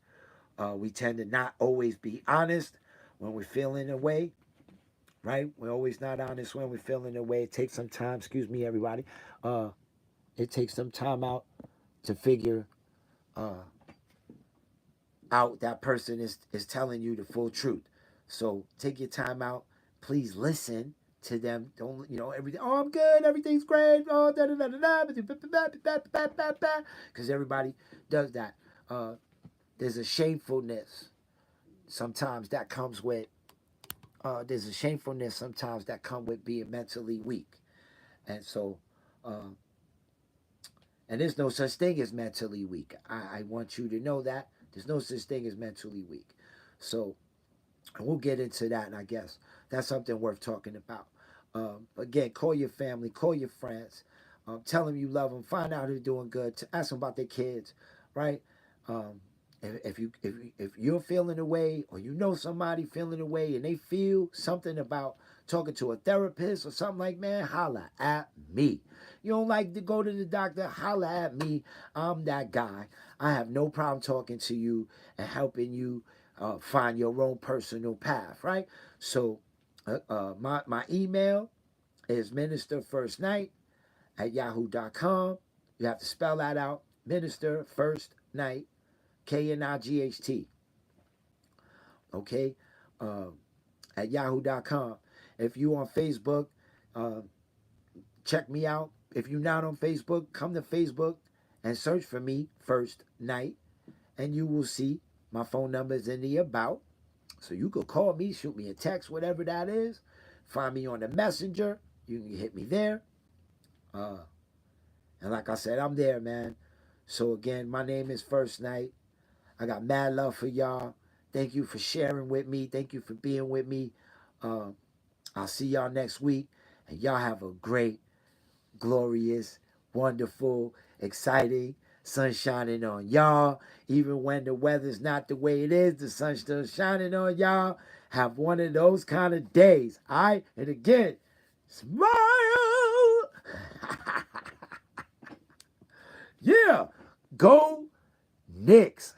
we tend to not always be honest when we're feeling a way, right? We're always not honest when we're feeling a way. It takes some time, excuse me, everybody. Uh, it takes some time out to figure uh, out that person is telling you the full truth. So take your time out. Please listen to them. Don't everything. Oh, I'm good. Everything's great. Oh, da da da da da. Because everybody does that. There's a shamefulness sometimes that comes with. There's a shamefulness sometimes that come with being mentally weak, and so. And there's no such thing as mentally weak. I want you to know that. There's no such thing as mentally weak. So we'll get into that, I guess. That's something worth talking about. Again, call your family, call your friends, tell them you love them, find out who's doing good, ask them about their kids, right? Um, if you're feeling away, or you know somebody feeling away, and they feel something about talking to a therapist or something, like, man, holla at me. You don't like to go to the doctor, holla at me. I'm that guy. I have no problem talking to you and helping you find your own personal path, right? So my email is ministerfirstnight@yahoo.com. You have to spell that out. Minister First Night, Knight. okay, at yahoo.com. If you on Facebook, uh, check me out. If you're not on Facebook, come to Facebook and search for me, First Night, and you will see my phone number is in the about. So you could call me, shoot me a text, whatever that is. Find me on the messenger. You can hit me there. Uh, and like I said, I'm there, man. So again, my name is First Night. I got mad love for y'all. Thank you for sharing with me. Thank you for being with me. Uh, I'll see y'all next week. And y'all have a great, glorious, wonderful, exciting, sun shining on y'all. Even when the weather's not the way it is, the sun's still shining on y'all. Have one of those kind of days. All right? And again, smile. Yeah. Go Knicks.